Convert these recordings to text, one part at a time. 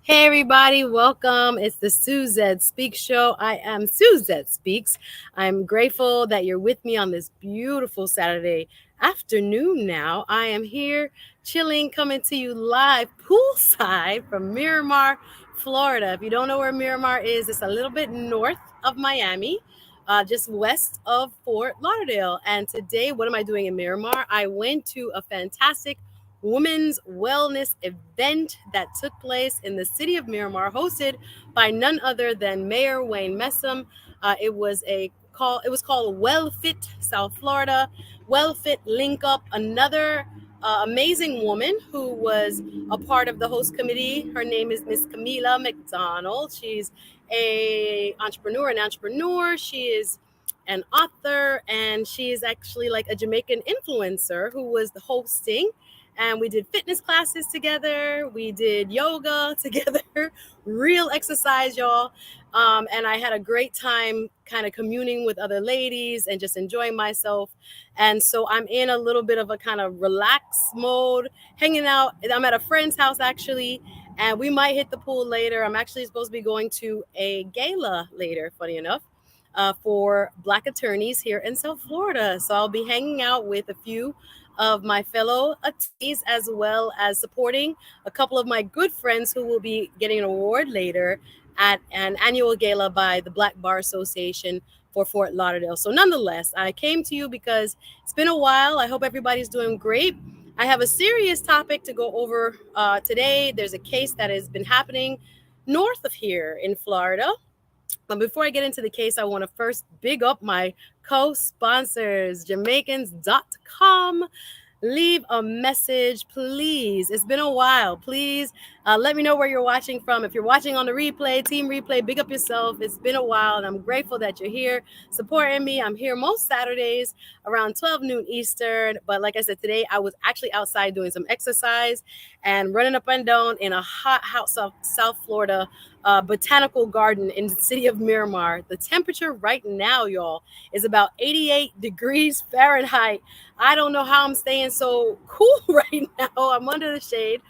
Hey everybody, welcome. It's the Suzette Speaks show. I am Suzette Speaks. I'm grateful that you're with me on this beautiful Saturday afternoon now. I am here chilling, coming to you live poolside from Miramar, Florida. If you don't know where Miramar is, it's a little bit north of Miami. Just west of Fort Lauderdale. And today, what am I doing in Miramar? I went to a fantastic women's wellness event that took place in the city of Miramar, hosted by none other than Mayor Wayne Messam. It was called Well Fit South Florida. Well Fit Link Up, another amazing woman who was a part of the host committee. Her name is Miss Camila McDonald. She's an entrepreneur. She is an author, and she is actually like a Jamaican influencer who was the hosting. And we did fitness classes together. We did yoga together, real exercise, y'all. And I had a great time kind of communing with other ladies and just enjoying myself. And so I'm in a little bit of a kind of relaxed mode, hanging out. I'm at a friend's house, actually, and we might hit the pool later. I'm actually supposed to be going to a gala later, funny enough, for Black attorneys here in South Florida. So I'll be hanging out with a few of my fellow attorneys, as well as supporting a couple of my good friends who will be getting an award later at an annual gala by the Black Bar Association for Fort Lauderdale. So nonetheless, I came to you because it's been a while. I hope everybody's doing great. I have a serious topic to go over today. There's a case that has been happening north of here in Florida. But before I get into the case, I want to first big up my co-sponsors, Jamaicansdotcom. Leave a message, please. It's been a while. Please let me know where you're watching from. If you're watching on the replay, team replay, big up yourself. It's been a while, and I'm grateful that you're here supporting me. I'm here most Saturdays around 12 noon Eastern. But like I said, today I was actually outside doing some exercise and running up and down in a hot house of South Florida botanical garden in the city of Miramar. The temperature right now, y'all, is about 88 degrees Fahrenheit. I don't know how I'm staying so cool right now. I'm under the shade,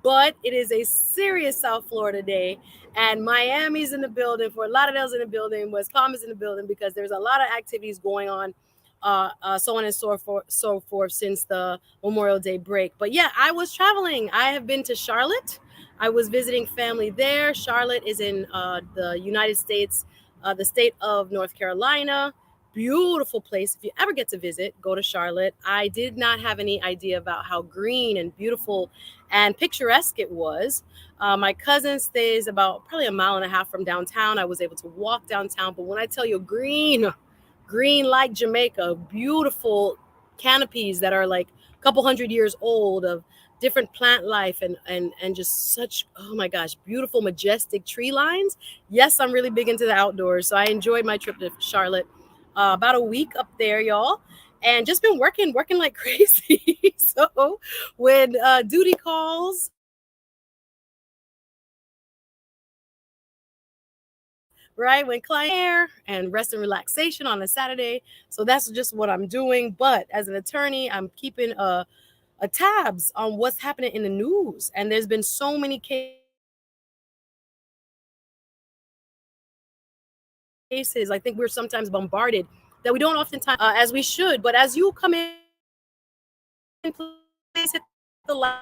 but it is a serious South Florida day. And Miami's in the building, Fort Lauderdale's in the building, West Palm is in the building, because there's a lot of activities going on, so on and so forth since the Memorial Day break. But yeah, I was traveling. I have been to Charlotte. I was visiting family there. Charlotte is in the United States, the state of North Carolina. Beautiful place. If you ever get to visit, go to Charlotte. I did not have any idea about how green and beautiful and picturesque it was. My cousin stays about probably a mile and a half from downtown. I was able to walk downtown. But when I tell you green like Jamaica, beautiful canopies that are like a couple hundred years old of different plant life and just such, oh my gosh, beautiful, majestic tree lines. Yes, I'm really big into the outdoors. So I enjoyed my trip to Charlotte. About a week up there, y'all, and just been working like crazy. So when duty calls, right, when client care and rest and relaxation on a Saturday. So that's just what I'm doing. But as an attorney, I'm keeping a tabs on what's happening in the news, and there's been so many cases. I think we're sometimes bombarded that we don't oftentimes as we should. But as you come in, please hit the like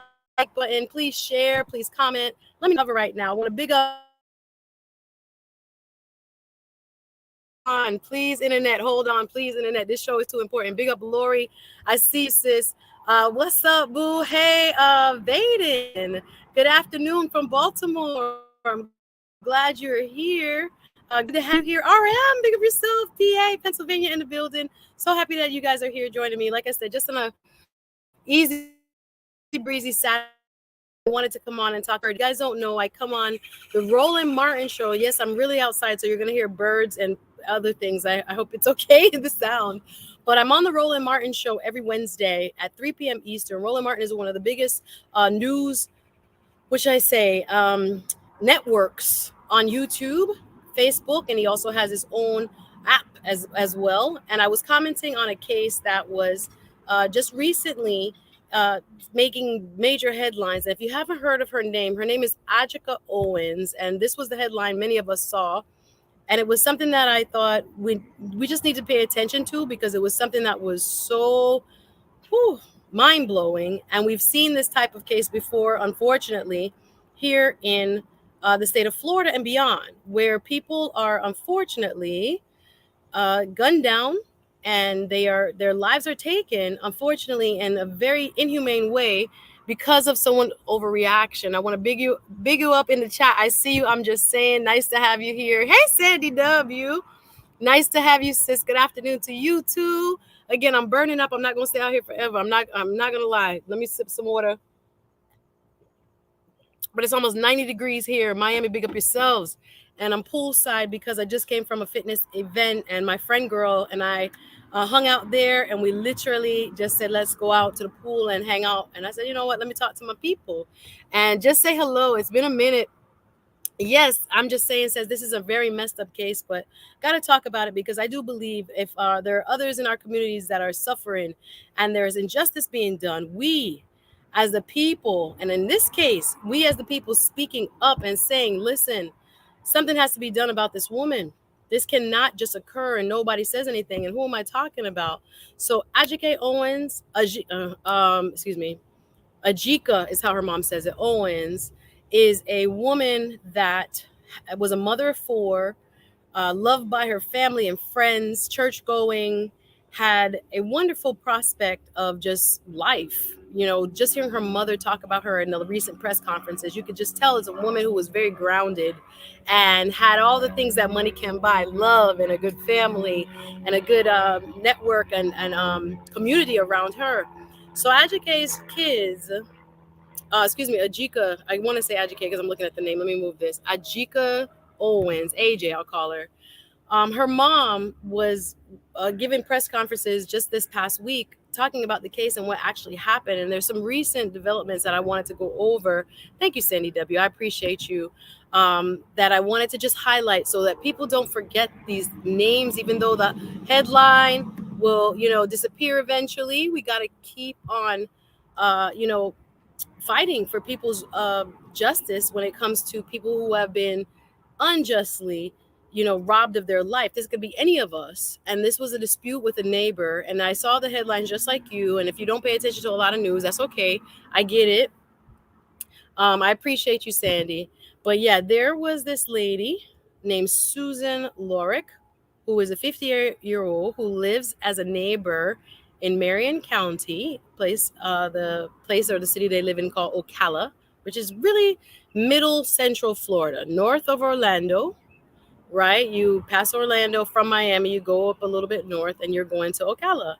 button, please share, please comment. Let me cover right now. I want to big up on, please, internet. Hold on, please, internet. This show is too important. Big up Lori. I see you, sis. What's up, boo? Hey, Vaden. Good afternoon from Baltimore. I'm glad you're here. Good to have you here. RM, big up yourself. PA, Pennsylvania in the building. So happy that you guys are here joining me. Like I said, just on a easy breezy Saturday. I wanted to come on and talk. You guys don't know, I come on the Roland Martin show. Yes, I'm really outside, so you're going to hear birds and other things. I hope it's okay, the sound. But I'm on the Roland Martin show every Wednesday at 3 p.m. Eastern. Roland Martin is one of the biggest news, networks on YouTube, Facebook, and he also has his own app as well. And I was commenting on a case that was just recently making major headlines. If you haven't heard of her name is AJIKE Owens, and this was the headline many of us saw. And it was something that I thought we just need to pay attention to, because it was something that was so mind blowing. And we've seen this type of case before, unfortunately, here in the state of Florida and beyond, where people are unfortunately gunned down, and their lives are taken, unfortunately, in a very inhumane way because of someone overreaction. I want to big you up in the chat. I see you. I'm just saying, nice to have you here. Hey, Sandy W. Nice to have you, sis. Good afternoon to you too. Again, I'm burning up. I'm not gonna stay out here forever. I'm not gonna lie. Let me sip some water. But it's almost 90 degrees here. Miami, big up yourselves. And I'm poolside because I just came from a fitness event, and my friend girl and I hung out there, and we literally just said, let's go out to the pool and hang out. And I said, you know what, let me talk to my people and just say hello. It's been a minute. Yes, I'm just saying, says this is a very messed up case, but got to talk about it, because I do believe if there are others in our communities that are suffering and there's injustice being done, we as the people, and in this case, we as the people speaking up and saying, listen, something has to be done about this woman. This cannot just occur and nobody says anything. And who am I talking about? So AJIKE Owens, AJIKE is how her mom says it. Owens is a woman that was a mother of four, loved by her family and friends, church going, had a wonderful prospect of just life. You know, just hearing her mother talk about her in the recent press conferences, you could just tell it's a woman who was very grounded and had all the things that money can buy: love and a good family and a good network and community around her. So AJIKE's kids, AJIKE, I want to say AJIKE because I'm looking at the name. Let me move this. AJIKE Owens, AJ, I'll call her. Her mom was giving press conferences just this past week talking about the case and what actually happened. And there's some recent developments that I wanted to go over. Thank you, Sandy W. I appreciate you. That I wanted to just highlight so that people don't forget these names, even though the headline will, disappear eventually. We got to keep on, fighting for people's justice when it comes to people who have been unjustly, robbed of their life. This could be any of us. And this was a dispute with a neighbor. And I saw the headlines just like you. And if you don't pay attention to a lot of news, that's okay. I get it. I appreciate you, Sandy. But yeah, there was this lady named Susan Lorincz, who is a 50-year-old who lives as a neighbor in Marion County, the place or the city they live in called Ocala, which is really middle central Florida, north of Orlando, right? You pass Orlando from Miami, you go up a little bit north, and you're going to Ocala.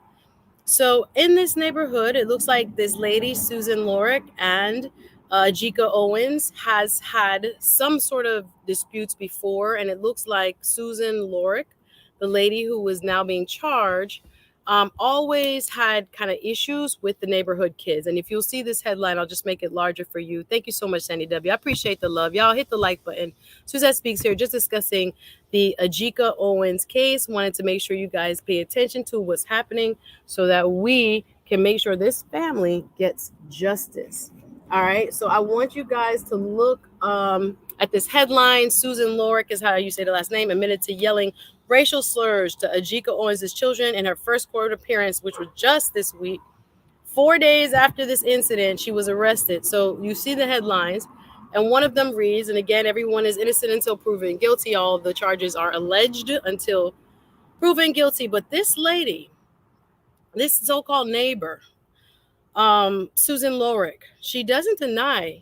So in this neighborhood, it looks like this lady, Susan Lorincz, and AJIKE Owens has had some sort of disputes before. And it looks like Susan Lorincz, the lady who was now being charged, always had kind of issues with the neighborhood kids. And if you'll see this headline, I'll just make it larger for you. Thank you so much, Sandy W. I appreciate the love. Y'all hit the like button. Suzette Speaks here, just discussing the AJIKE Owens case. Wanted to make sure you guys pay attention to what's happening so that we can make sure this family gets justice. All right. So I want you guys to look at this headline. Susan Lorincz is how you say the last name, admitted to yelling racial slurs to AJIKE Owens' children in her first court appearance, which was just this week. 4 days after this incident, she was arrested. So you see the headlines, and one of them reads, and again, everyone is innocent until proven guilty. All the charges are alleged until proven guilty. But this lady, this so-called neighbor, Susan Lorincz, she doesn't deny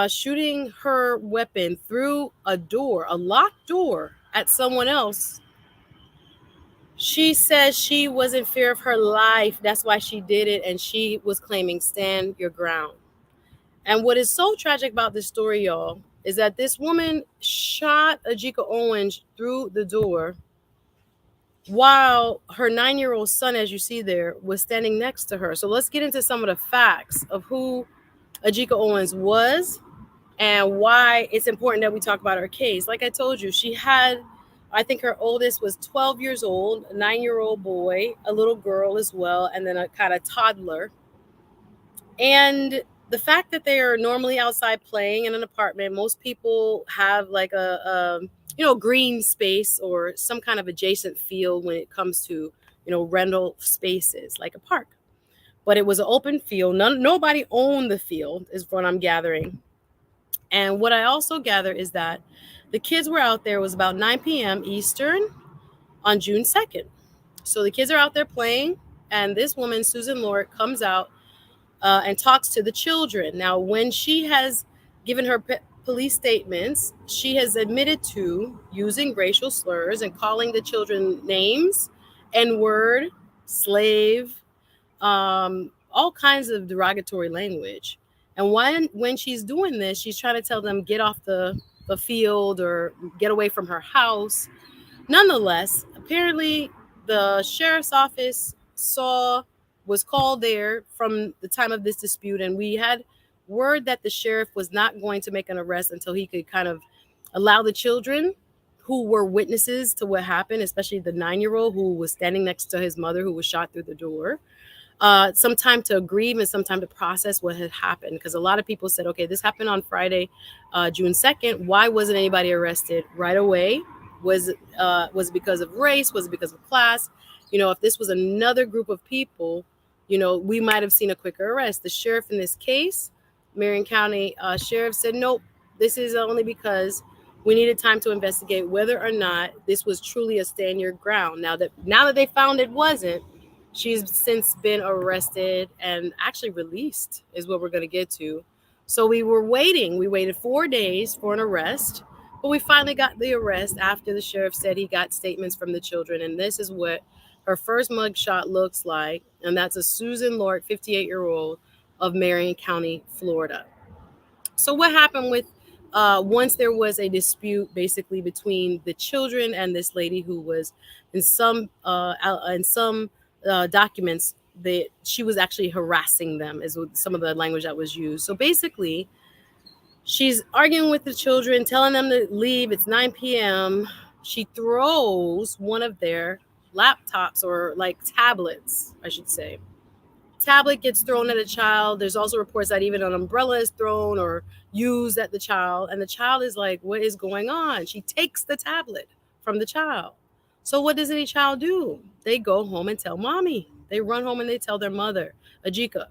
shooting her weapon through a locked door at someone else. She says she was in fear of her life. That's why she did it. And she was claiming stand your ground. And what is so tragic about this story, y'all, is that this woman shot AJIKE Owens through the door while her 9-year-old son, as you see there, was standing next to her. So let's get into some of the facts of who AJIKE Owens was and why it's important that we talk about her case. Like I told you, she had, I think her oldest was 12 years old, a 9-year-old boy, a little girl as well, and then a kind of toddler. And the fact that they are normally outside playing in an apartment, most people have like a green space or some kind of adjacent field when it comes to rental spaces like a park. But it was an open field. Nobody owned the field, is what I'm gathering. And what I also gather is that the kids were out there. It was about 9 p.m. Eastern on June 2nd. So the kids are out there playing, and this woman, Susan Lorincz, comes out and talks to the children. Now, when she has given her police statements, she has admitted to using racial slurs and calling the children names, N-word, slave, all kinds of derogatory language. And when she's doing this, she's trying to tell them get off the field or get away from her house. Nonetheless, apparently the sheriff's office was called there from the time of this dispute, and we had word that the sheriff was not going to make an arrest until he could kind of allow the children who were witnesses to what happened, especially the 9-year-old who was standing next to his mother who was shot through the door, some time to grieve and some time to process what had happened. Because a lot of people said, okay, this happened on Friday, June 2nd. Why wasn't anybody arrested right away? Was it because of race? Was it because of class? If this was another group of people, we might have seen a quicker arrest. The sheriff in this case, Marion County Sheriff, said, nope, this is only because we needed time to investigate whether or not this was truly a stand your ground. Now that they found it wasn't, she's since been arrested and actually released, is what we're going to get to. So we were waiting. We waited 4 days for an arrest, but we finally got the arrest after the sheriff said he got statements from the children. And this is what her first mugshot looks like. And that's a Susan Lorincz, 58-year-old of Marion County, Florida. So what happened with once there was a dispute basically between the children and this lady who was in some documents that she was actually harassing them, is some of the language that was used. So basically, she's arguing with the children, telling them to leave. It's 9 p.m. She throws one of their laptops, or like tablets, I should say. Tablet gets thrown at a child. There's also reports that even an umbrella is thrown or used at the child. And the child is like, what is going on? She takes the tablet from the child. So what does any child do? They go home and tell mommy. They run home and they tell their mother, AJIKE.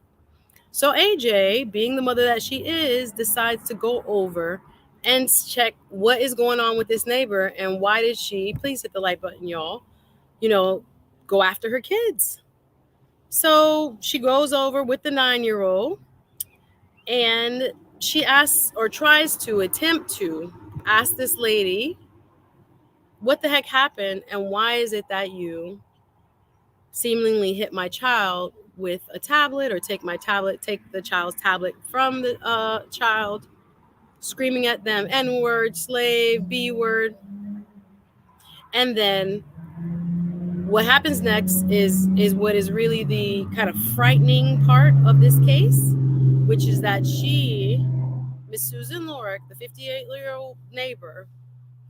So AJ, being the mother that she is, decides to go over and check what is going on with this neighbor and why did she, please hit the like button, y'all, go after her kids. So she goes over with the 9-year-old and she asks, or tries to attempt to ask this lady, what the heck happened and why is it that you seemingly hit my child with a tablet, or take the child's tablet from the child, screaming at them N-word, slave, B-word. And then what happens next is what is really the kind of frightening part of this case, which is that Miss Susan Lorincz, the 58-year-old neighbor,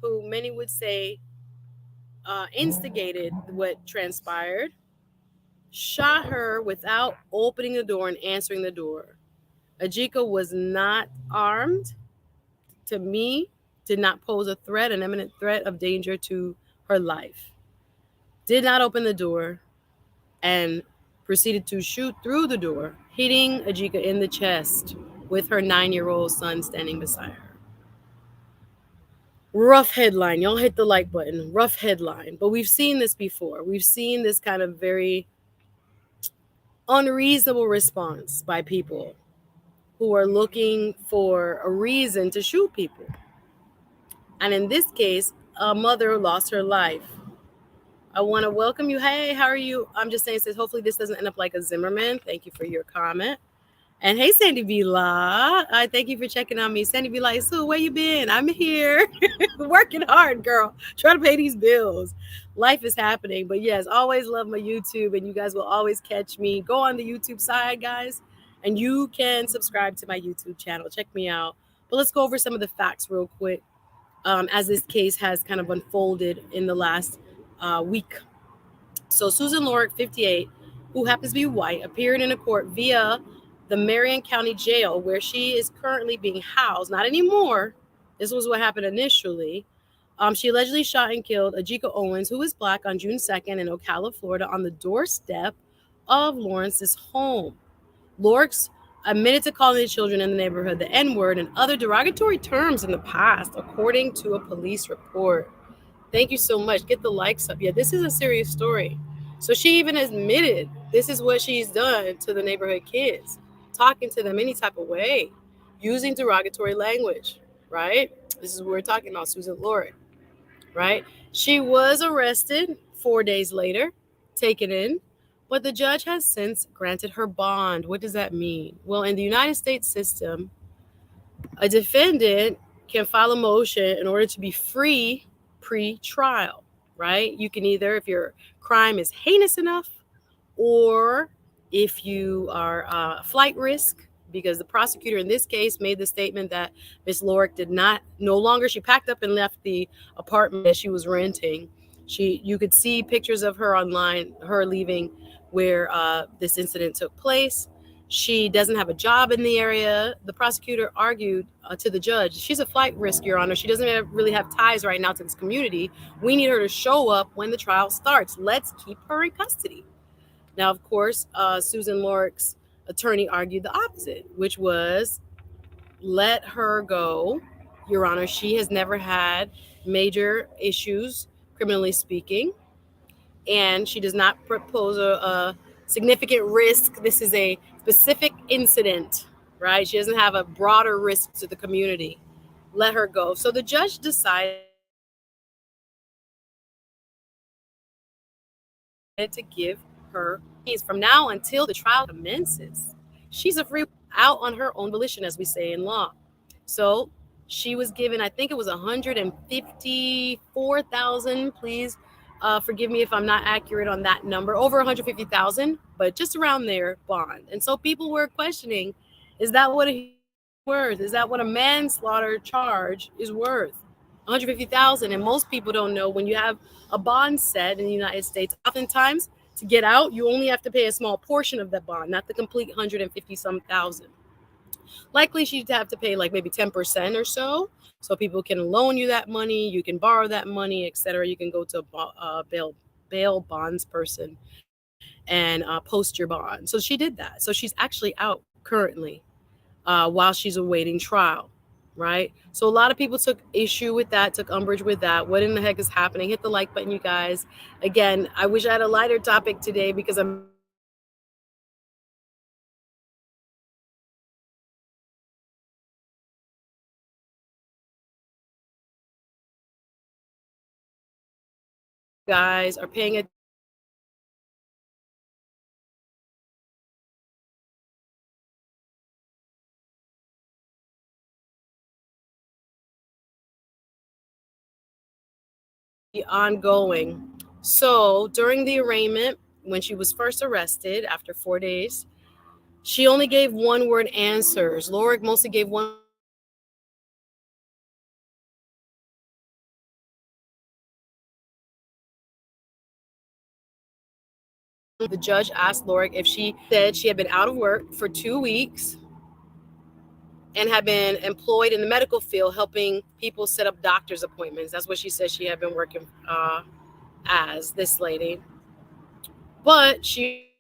who many would say instigated what transpired, shot her without opening the door and answering the door. AJIKE was not armed. To me, did not pose an imminent threat of danger to her life. Did not open the door and proceeded to shoot through the door, hitting AJIKE in the chest with her 9-year-old son standing beside her. Rough headline. Y'all hit the like button. Rough headline. But we've seen this before. We've seen this kind of very unreasonable response by people who are looking for a reason to shoot people. And in this case, a mother lost her life. I want to welcome you. Hey, how are you? I'm just saying, says hopefully this doesn't end up like a Zimmerman. Thank you for your comment. And hey, Sandy Vila, I thank you for checking on me. Sandy Vila, so where you been? I'm here, working hard, girl, trying to pay these bills. Life is happening. But yes, always love my YouTube, and you guys will always catch me. Go on the YouTube side, guys, and you can subscribe to my YouTube channel. Check me out. But let's go over some of the facts real quick as this case has kind of unfolded in the last week. So Susan Lorincz, 58, who happens to be white, appeared in a court via the Marion County Jail, where she is currently being housed. Not anymore. This was what happened initially. She allegedly shot and killed AJIKE Owens, who is Black, on June 2nd in Ocala, Florida, on the doorstep of Lorinc's home. Lorincz admitted to calling the children in the neighborhood the N-word and other derogatory terms in the past, according to a police report. Thank you so much. Get the likes up. Yeah, this is a serious story. So she even admitted this is what she's done to the neighborhood kids, talking to them any type of way, using derogatory language, right? This is what we're talking about, Susan Lorincz, right? She was arrested 4 days later, taken in, but the judge has since granted her bond. What does that mean? Well, in the United States system, a defendant can file a motion in order to be free pre-trial, right? You can either, if your crime is heinous enough, or if you are a flight risk, because the prosecutor in this case made the statement that Miss Lorincz did not, no longer, she packed up and left the apartment that she was renting. You could see pictures of her online, her leaving where this incident took place. She doesn't have a job in the area. The prosecutor argued to the judge, she's a flight risk, Your Honor. She doesn't really have ties right now to this community. We need her to show up when the trial starts. Let's keep her in custody. Now, of course, Susan Lorinc's attorney argued the opposite, which was let her go, Your Honor. She has never had major issues, criminally speaking, and she does not propose a significant risk. This is a specific incident, right? She doesn't have a broader risk to the community. Let her go. So the judge decided to give her from now until the trial commences. She's a free out on her own volition, as we say in law. So she was given, I think it was 154,000. Please forgive me if I'm not accurate on that number. Over 150,000, but just around there, bond. And so people were questioning, is that what a worth? Is that what a manslaughter charge is worth? 150,000. And most people don't know, when you have a bond set in the United States, oftentimes to get out, you only have to pay a small portion of that bond, not the complete 150 some thousand. Likely she'd have to pay like maybe 10% or so people can loan you that money, you can borrow that money, etc. You can go to a bail bonds person and post your bond. So she did that. So she's actually out currently while she's awaiting trial, right? So a lot of people took issue with that, took umbrage with that. What in the heck is happening? Hit the like button, you guys. Again, I wish I had a lighter topic today because I'm guys are paying attention. Ongoing. So during the arraignment, when she was first arrested after 4 days, she only gave one word answers. Lorincz mostly gave one. The judge asked Lorincz if she said she had been out of work for 2 weeks and had been employed in the medical field helping people set up doctor's appointments. That's what she said she had been working as, this lady. But she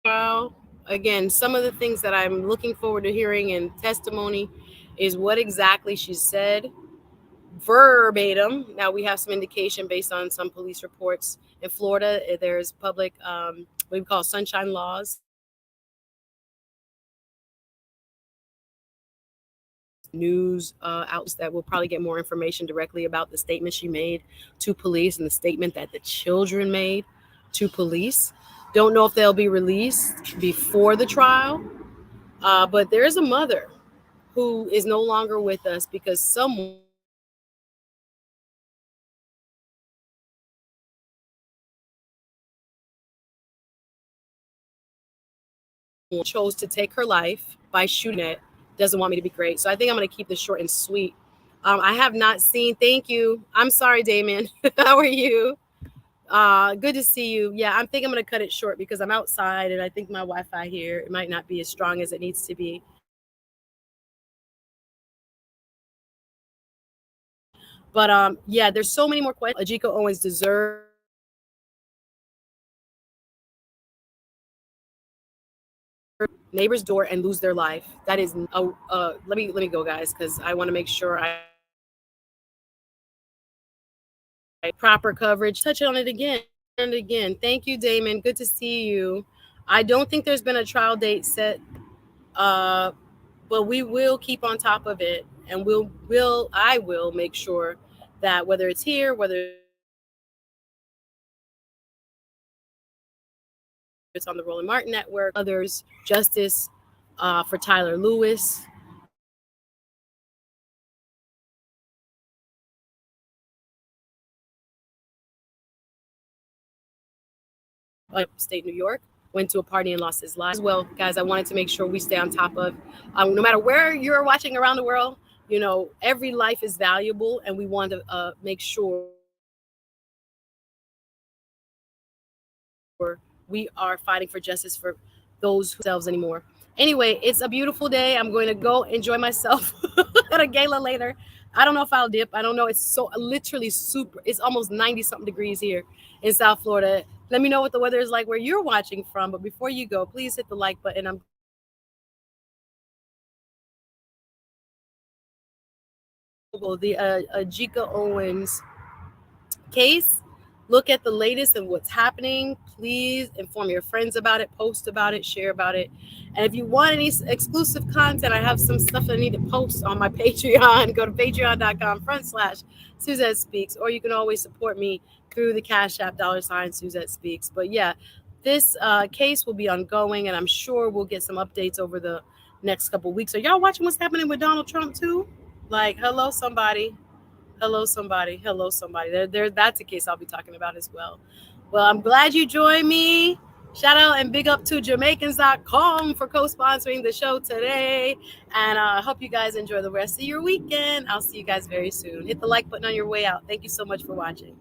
well, again, some of the things that I'm looking forward to hearing in testimony is what exactly she said verbatim. Now we have some indication based on some police reports in Florida. There's public, what we call sunshine laws. News outlets that will probably get more information directly about the statement she made to police and the statement that the children made to police. Don't know if they'll be released before the trial, but there is a mother who is no longer with us because someone chose to take her life by shooting it. Doesn't want me to be great. So I think I'm going to keep this short and sweet. I have not seen. Thank you. I'm sorry, Damon. How are you? Good to see you. Yeah, I think I'm gonna cut it short because I'm outside and I think my Wi-Fi here it might not be as strong as it needs to be. But yeah, there's so many more questions. AJIKE Owens deserves neighbor's door and lose their life. That is let me go, guys, because I want to make sure I proper coverage. Touch on it again and again. Thank you, Damon. Good to see you. I don't think there's been a trial date set, uh, but we will keep on top of it, and I will make sure that whether it's here, whether it's on the Roland Martin Network, others, justice for Tyler Lewis. Upstate New York, went to a party and lost his life. As well, guys, I wanted to make sure we stay on top of, no matter where you're watching around the world, every life is valuable, and we want to make sure we are fighting for justice for those who themselves anymore. Anyway, it's a beautiful day. I'm going to go enjoy myself at a gala later. I don't know if I'll dip. I don't know. It's so literally super. It's almost 90 something degrees here in South Florida. Let me know what the weather is like where you're watching from. But before you go, please hit the like button. I'm the AJIKE Owens case. Look at the latest and what's happening. Please inform your friends about it, post about it, share about it. And if you want any exclusive content, I have some stuff that I need to post on my Patreon. Go to patreon.com/Suzette Speaks, or you can always support me through the Cash App $Suzette Speaks. But yeah, this case will be ongoing, and I'm sure we'll get some updates over the next couple of weeks. Are y'all watching what's happening with Donald Trump too? Like, hello, somebody. Hello, somebody. Hello, somebody. That's a case I'll be talking about as well. Well, I'm glad you joined me. Shout out and big up to Jamaicansdotcom for co-sponsoring the show today. And I hope you guys enjoy the rest of your weekend. I'll see you guys very soon. Hit the like button on your way out. Thank you so much for watching.